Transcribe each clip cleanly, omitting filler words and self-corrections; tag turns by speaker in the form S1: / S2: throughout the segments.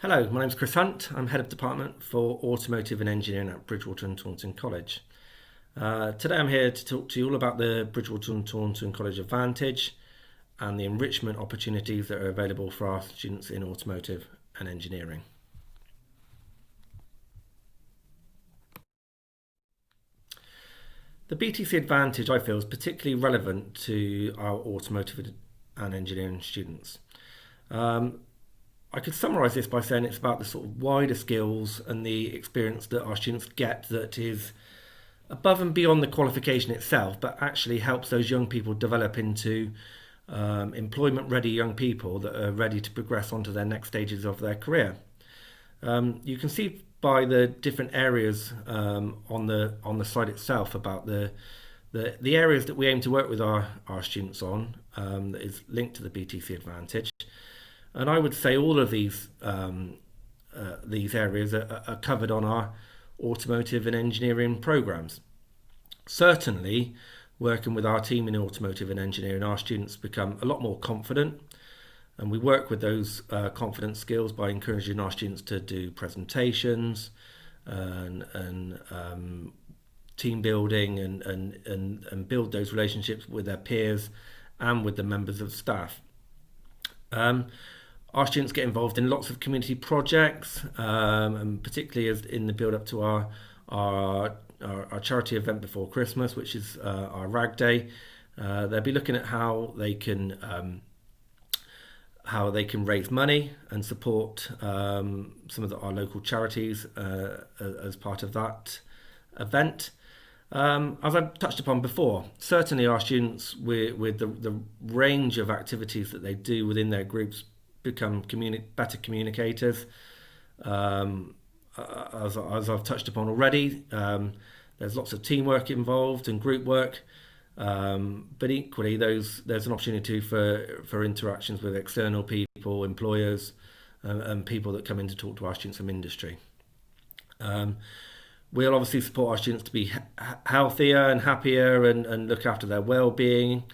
S1: Hello, my name's Chris Hunt. I'm Head of Department for Automotive and Engineering at Bridgewater and Taunton College. Today I'm here to talk to you all about the Bridgewater and Taunton College Advantage and the enrichment opportunities that are available for our students in automotive and engineering. The BTC Advantage, I feel, is particularly relevant to our automotive and engineering students. I could summarise this by saying it's about the sort of wider skills and the experience that our students get that is above and beyond the qualification itself, but actually helps those young people develop into employment-ready young people that are ready to progress onto their next stages of their career. You can see by the different areas on the site itself about the areas that we aim to work with our students on that is linked to the BTC Advantage. And I would say all of these areas are covered on our automotive and engineering programs. Certainly, working with our team in automotive and engineering, our students become a lot more confident, and we work with those confidence skills by encouraging our students to do presentations and team building and build those relationships with their peers and with the members of staff. Our students get involved in lots of community projects, and particularly as in the build-up to our charity event before Christmas, which is our RAG Day. They'll be looking at how they can raise money and support some of our local charities as part of that event. As I've touched upon before, certainly our students with the range of activities that they do within their groups become better communicators. As I've touched upon already, there's lots of teamwork involved and group work, but equally there's an opportunity for interactions with external people, employers, and people that come in to talk to our students from industry. We'll obviously support our students to be healthier and happier and look after their well-being.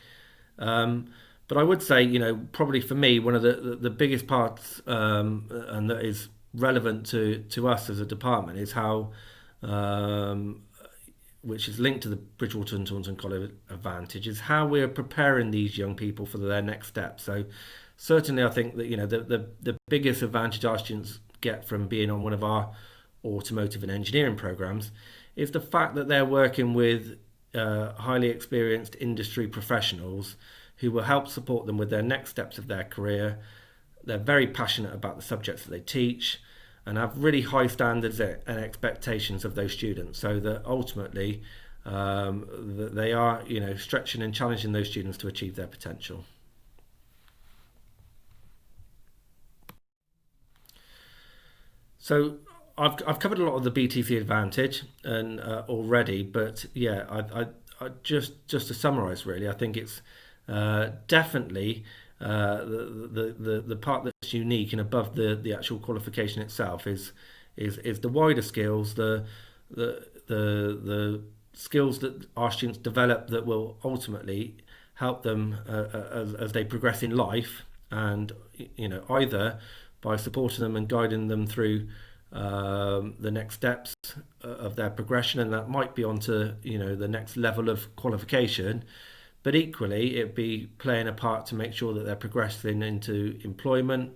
S1: But I would say, probably for me, one of the biggest parts and that is relevant to us as a department is how, which is linked to the Bridgewater and Taunton College Advantage, is how we're preparing these young people for their next step. So certainly I think that, the biggest advantage our students get from being on one of our automotive and engineering programs is the fact that they're working with highly experienced industry professionals who will help support them with their next steps of their career. They're very passionate about the subjects that they teach and have really high standards and expectations of those students, so that ultimately they are stretching and challenging those students to achieve their potential. So I've covered a lot of the BTC Advantage and already, but yeah, I just to summarise really, I think it's definitely the part that's unique and above the actual qualification itself is the wider skills, the skills that our students develop that will ultimately help them as they progress in life, and either by supporting them and guiding them through the next steps of their progression, and that might be onto the next level of qualification. But equally, it'd be playing a part to make sure that they're progressing into employment,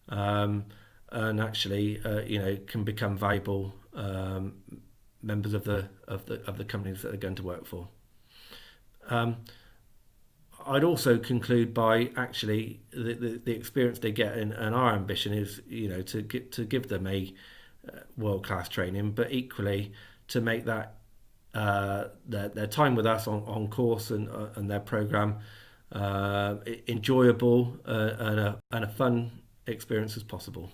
S1: and actually, can become valuable members of the companies that they're going to work for. I'd also conclude by actually the experience they get, and our ambition is to give them a world-class training, but equally to make that their time with us on course and their program enjoyable and a fun experience as possible.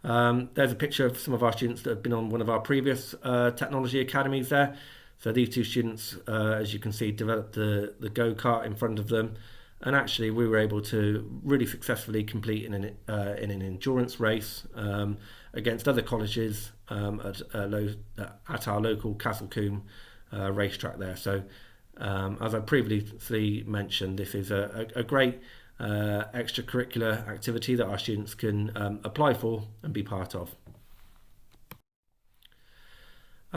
S1: There's a picture of some of our students that have been on one of our previous technology academies there. So these two students, as you can see, developed the go-kart in front of them, and actually we were able to really successfully compete in an endurance race against other colleges at our local Castlecombe racetrack there. So as I previously mentioned, this is a great extracurricular activity that our students can apply for and be part of.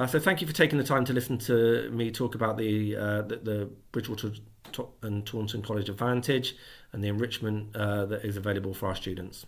S1: So thank you for taking the time to listen to me talk about the Bridgewater and Taunton College Advantage and the enrichment that is available for our students.